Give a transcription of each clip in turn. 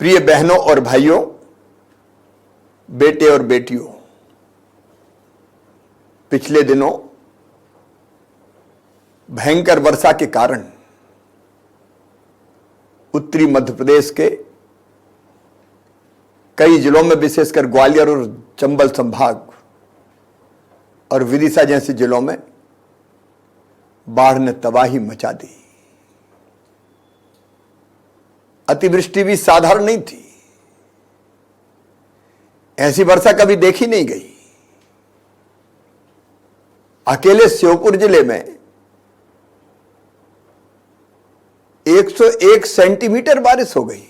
प्रिय बहनों और भाइयों, बेटे और बेटियों, पिछले दिनों भयंकर वर्षा के कारण उत्तरी मध्य प्रदेश के कई जिलों में, विशेषकर ग्वालियर और चंबल संभाग और विदिशा जैसे जिलों में बाढ़ ने तबाही मचा दी। अतिवृष्टि भी साधारण नहीं थी। ऐसी वर्षा कभी देखी नहीं गई। अकेले श्योपुर जिले में 101 सेंटीमीटर बारिश हो गई।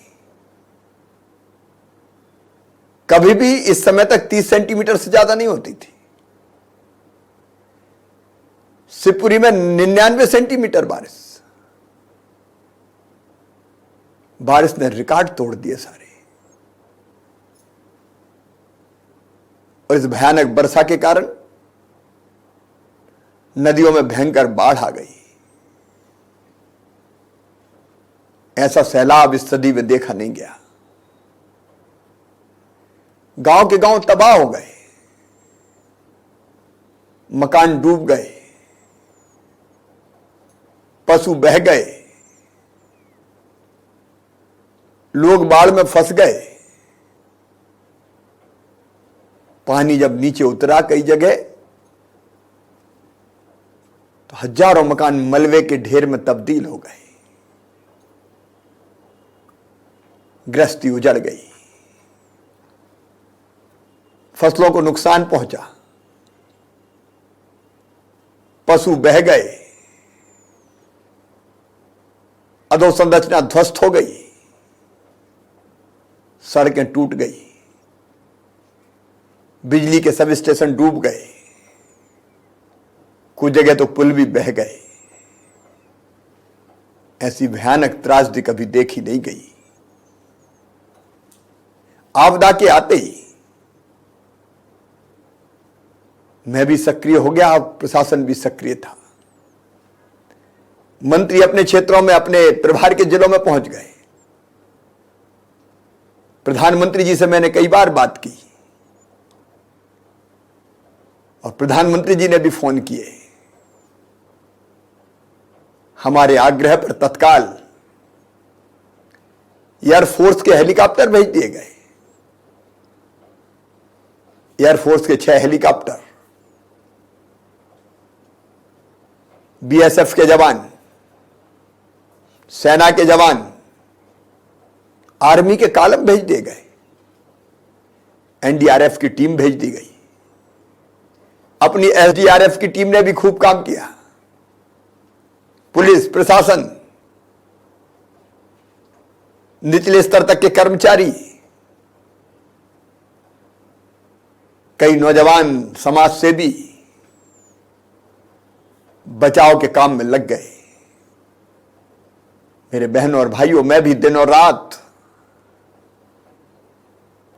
कभी भी इस समय तक 30 सेंटीमीटर से ज्यादा नहीं होती थी। शिवपुरी में 99 सेंटीमीटर बारिश ने रिकॉर्ड तोड़ दिए सारे। और इस भयानक वर्षा के कारण नदियों में भयंकर बाढ़ आ गई। ऐसा सैलाब इस सदी में देखा नहीं गया। गांव के गांव तबाह हो गए, मकान डूब गए, पशु बह गए, लोग बाढ़ में फंस गए। पानी जब नीचे उतरा कई जगह तो हजारों मकान मलबे के ढेर में तब्दील हो गए। गृहस्थी उजड़ गई, फसलों को नुकसान पहुंचा, पशु बह गए, अधोसंरचना ध्वस्त हो गई, सड़कें टूट गई, बिजली के सब स्टेशन डूब गए, कुछ जगह तो पुल भी बह गए। ऐसी भयानक त्रासदी कभी देखी नहीं गई। आपदा के आते ही मैं भी सक्रिय हो गया, प्रशासन भी सक्रिय था। मंत्री अपने क्षेत्रों में, अपने प्रभार के जिलों में पहुंच गए। प्रधानमंत्री जी से मैंने कई बार बात की और प्रधानमंत्री जी ने भी फोन किए। हमारे आग्रह पर तत्काल एयरफोर्स के हेलीकॉप्टर भेज दिए गए। एयरफोर्स के 6 हेलीकॉप्टर, बीएसएफ के जवान, सेना के जवान, आर्मी के कॉलम भेज दिए गए। एनडीआरएफ की टीम भेज दी गई। अपनी एसडीआरएफ की टीम ने भी खूब काम किया। पुलिस प्रशासन, निचले स्तर तक के कर्मचारी, कई नौजवान समाज सेवी बचाव के काम में लग गए। मेरे बहनों और भाइयों, मैं भी दिन और रात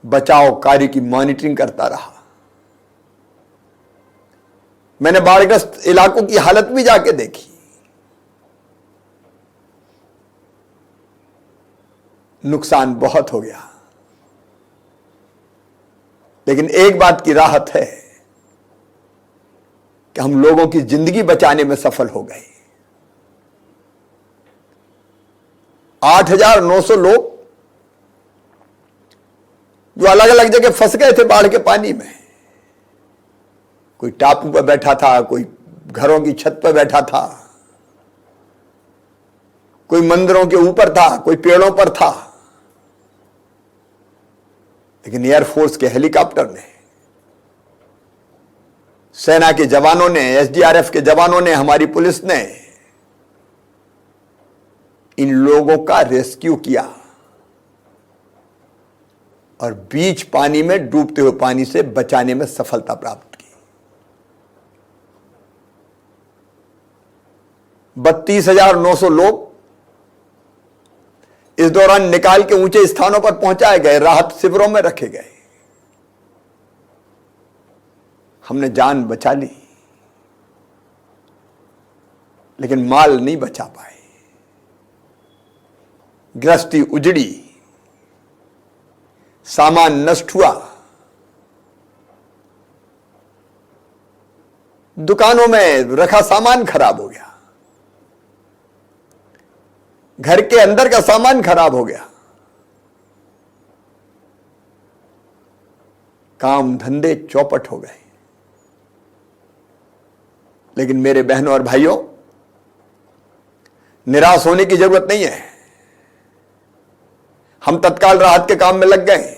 बचाव कार्य की मॉनिटरिंग करता रहा। मैंने बाढ़ग्रस्त इलाकों की हालत भी जाके देखी। नुकसान बहुत हो गया, लेकिन एक बात की राहत है कि हम लोगों की जिंदगी बचाने में सफल हो गए। 8,900 लोग जो अलग अलग जगह फंस गए थे बाढ़ के पानी में, कोई टापू पर बैठा था, कोई घरों की छत पर बैठा था, कोई मंदिरों के ऊपर था, कोई पेड़ों पर था, लेकिन एयरफोर्स के हेलीकॉप्टर ने, सेना के जवानों ने, एसडीआरएफ के जवानों ने, हमारी पुलिस ने इन लोगों का रेस्क्यू किया और बीच पानी में, डूबते हुए पानी से बचाने में सफलता प्राप्त की। 32,900 लोग इस दौरान निकाल के ऊंचे स्थानों पर पहुंचाए गए, राहत शिविरों में रखे गए। हमने जान बचा ली, लेकिन माल नहीं बचा पाए। गृहस्थी उजड़ी, सामान नष्ट हुआ, दुकानों में रखा सामान खराब हो गया, घर के अंदर का सामान खराब हो गया, काम धंधे चौपट हो गए। लेकिन मेरे बहनों और भाइयों, निराश होने की जरूरत नहीं है। हम तत्काल राहत के काम में लग गए।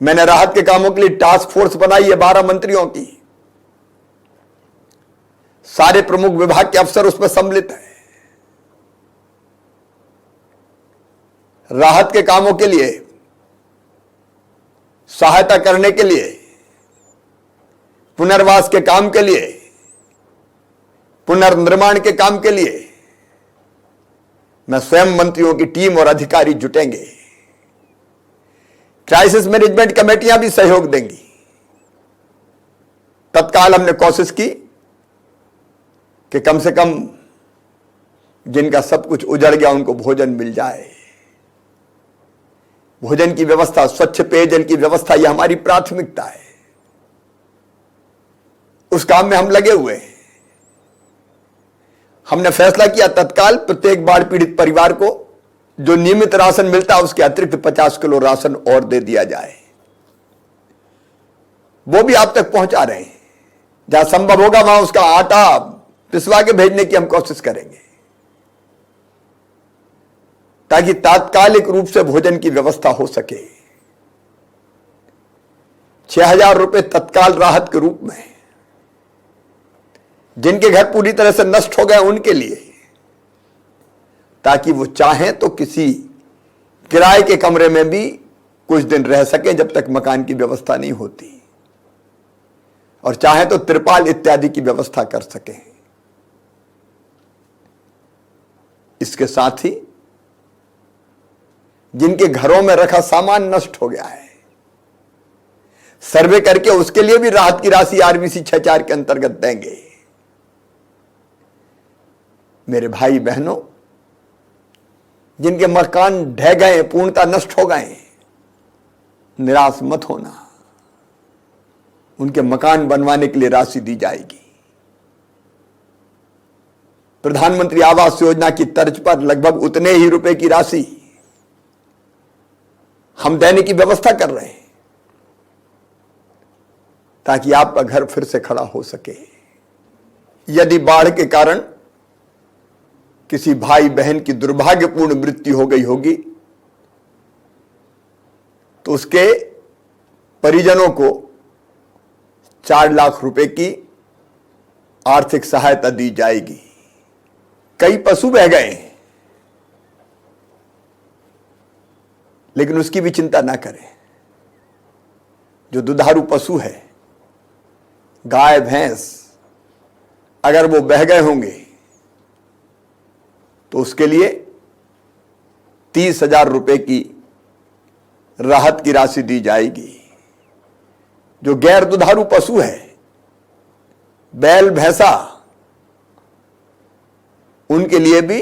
मैंने राहत के कामों के लिए टास्क फोर्स बनाई है 12 मंत्रियों की। सारे प्रमुख विभाग के अफसर उसमें सम्मिलित हैं। राहत के कामों के लिए, सहायता करने के लिए, पुनर्वास के काम के लिए, पुनर्निर्माण के काम के लिए मैं स्वयं मंत्रियों की टीम और अधिकारी जुटेंगे। क्राइसिस मैनेजमेंट कमेटियां भी सहयोग देंगी। तत्काल हमने कोशिश की कि कम से कम जिनका सब कुछ उजड़ गया उनको भोजन मिल जाए। भोजन की व्यवस्था, स्वच्छ पेयजल की व्यवस्था, यह हमारी प्राथमिकता है। उस काम में हम लगे हुए हैं। हमने फैसला किया तत्काल प्रत्येक बाढ़ पीड़ित परिवार को जो नियमित राशन मिलता है उसके अतिरिक्त 50 किलो राशन और दे दिया जाए। वो भी आप तक पहुंचा रहे हैं। जहां संभव होगा वहां उसका आटा पिसवा के भेजने की हम कोशिश करेंगे, ताकि तात्कालिक रूप से भोजन की व्यवस्था हो सके। 6,000 रुपए तत्काल राहत के रूप में जिनके घर पूरी तरह से नष्ट हो गए उनके लिए, ताकि वो चाहें तो किसी किराए के कमरे में भी कुछ दिन रह सकें जब तक मकान की व्यवस्था नहीं होती, और चाहें तो तिरपाल इत्यादि की व्यवस्था कर सकें। इसके साथ ही जिनके घरों में रखा सामान नष्ट हो गया है, सर्वे करके उसके लिए भी राहत की राशि आरबीसी 6-4 के अंतर्गत देंगे। मेरे भाई बहनों, जिनके मकान ढह गए, पूर्णतः नष्ट हो गए, निराश मत होना। उनके मकान बनवाने के लिए राशि दी जाएगी। प्रधानमंत्री आवास योजना की तर्ज पर लगभग उतने ही रुपए की राशि हम देने की व्यवस्था कर रहे हैं, ताकि आपका घर फिर से खड़ा हो सके। यदि बाढ़ के कारण किसी भाई बहन की दुर्भाग्यपूर्ण मृत्यु हो गई होगी तो उसके परिजनों को 4 लाख रुपए की आर्थिक सहायता दी जाएगी। कई पशु बह गए हैं, लेकिन उसकी भी चिंता ना करें। जो दुधारू पशु है, गाय भैंस, अगर वो बह गए होंगे तो उसके लिए 30,000 रुपए की राहत की राशि दी जाएगी। जो गैर दुधारू पशु है, बैल भैंसा, उनके लिए भी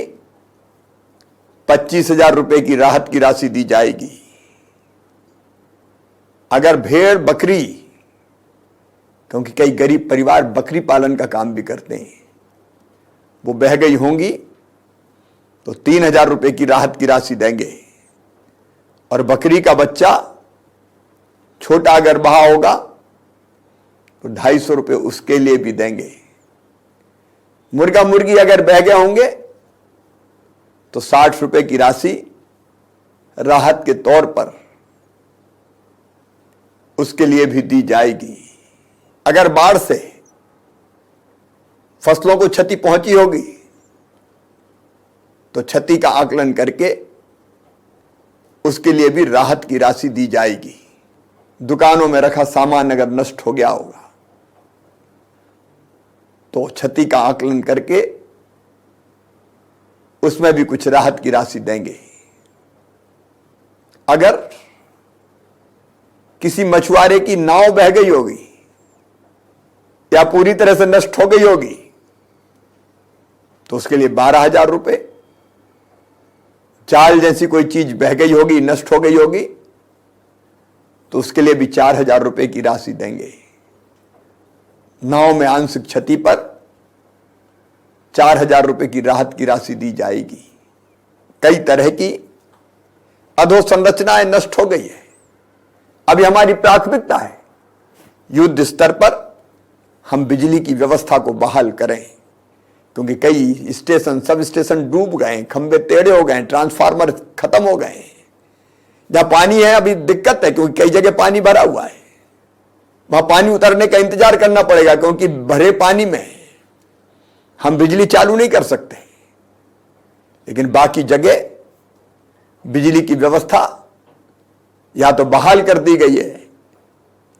25,000 रुपए की राहत की राशि दी जाएगी। अगर भेड़ बकरी, क्योंकि कई गरीब परिवार बकरी पालन का काम भी करते हैं, वो बह गई होंगी तो 3,000 रुपए की राहत की राशि देंगे। और बकरी का बच्चा छोटा अगर बहा होगा तो 250 रुपए उसके लिए भी देंगे। मुर्गा मुर्गी अगर बह गए होंगे तो 60 रुपए की राशि राहत के तौर पर उसके लिए भी दी जाएगी। अगर बाढ़ से फसलों को क्षति पहुंची होगी तो क्षति का आकलन करके उसके लिए भी राहत की राशि दी जाएगी। दुकानों में रखा सामान अगर नष्ट हो गया होगा तो क्षति का आकलन करके उसमें भी कुछ राहत की राशि देंगे। अगर किसी मछुआरे की नाव बह गई होगी या पूरी तरह से नष्ट हो गई होगी तो उसके लिए 12,000 रुपए, चाल जैसी कोई चीज बह गई होगी, नष्ट हो गई होगी, तो उसके लिए भी 4,000 रुपए की राशि देंगे। नाव में आंशिक क्षति पर 4,000 रुपए की राहत की राशि दी जाएगी। कई तरह की अधोसंरचनाएं नष्ट हो गई है। अभी हमारी प्राथमिकता है युद्ध स्तर पर हम बिजली की व्यवस्था को बहाल करें, क्योंकि कई स्टेशन, सब स्टेशन डूब गए, खंभे टेढ़े हो गए, ट्रांसफार्मर खत्म हो गए। जहां पानी है अभी दिक्कत है, क्योंकि कई जगह पानी भरा हुआ है, वहां पानी उतरने का इंतजार करना पड़ेगा, क्योंकि भरे पानी में हम बिजली चालू नहीं कर सकते। लेकिन बाकी जगह बिजली की व्यवस्था या तो बहाल कर दी गई है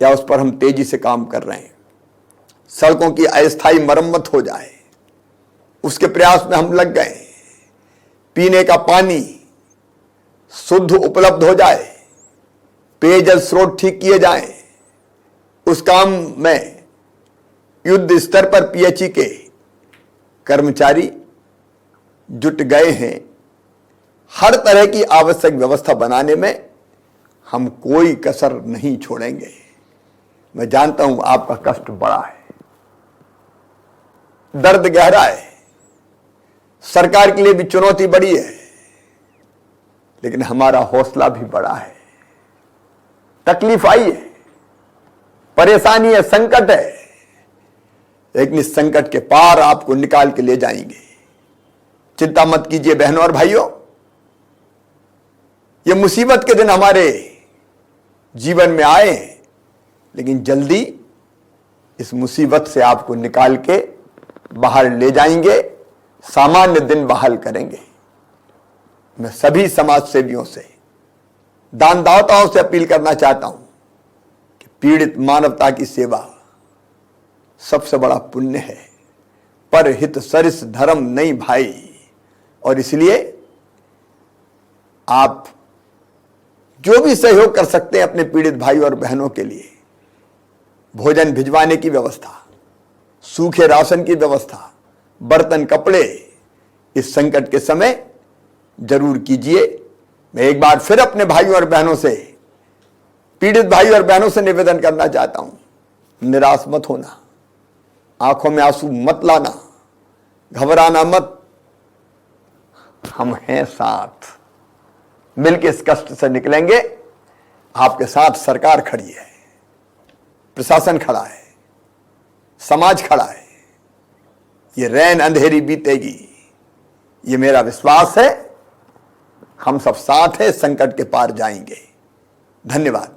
या उस पर हम तेजी से काम कर रहे हैं। सड़कों की अस्थायी मरम्मत हो जाए, उसके प्रयास में हम लग गए। पीने का पानी शुद्ध उपलब्ध हो जाए, पेयजल स्रोत ठीक किए जाएं, उस काम में युद्ध स्तर पर पीएचई के कर्मचारी जुट गए हैं। हर तरह की आवश्यक व्यवस्था बनाने में हम कोई कसर नहीं छोड़ेंगे। मैं जानता हूं आपका कष्ट बड़ा है, दर्द गहरा है, सरकार के लिए भी चुनौती बड़ी है, लेकिन हमारा हौसला भी बड़ा है। तकलीफ आई है, परेशानी है, संकट है, लेकिन इस संकट के पार आपको निकाल के ले जाएंगे। चिंता मत कीजिए बहनों और भाइयों, ये मुसीबत के दिन हमारे जीवन में आए, लेकिन जल्दी इस मुसीबत से आपको निकाल के बाहर ले जाएंगे, सामान्य दिन बहाल करेंगे। मैं सभी समाज सेवियों से, दानदाताओं से अपील करना चाहता हूं कि पीड़ित मानवता की सेवा सबसे बड़ा पुण्य है। पर हित सरिस धर्म नहीं भाई, और इसलिए आप जो भी सहयोग कर सकते हैं अपने पीड़ित भाई और बहनों के लिए, भोजन भिजवाने की व्यवस्था, सूखे राशन की व्यवस्था, बर्तन कपड़े, इस संकट के समय जरूर कीजिए। मैं एक बार फिर अपने भाइयों और बहनों से, पीड़ित भाई और बहनों से निवेदन करना चाहता हूं, निराश मत होना, आंखों में आंसू मत लाना, घबराना मत। हम हैं साथ, मिलकर इस कष्ट से निकलेंगे। आपके साथ सरकार खड़ी है, प्रशासन खड़ा है, समाज खड़ा है। ये रैन अंधेरी बीतेगी, ये मेरा विश्वास है। हम सब साथ हैं, संकट के पार जाएंगे। धन्यवाद।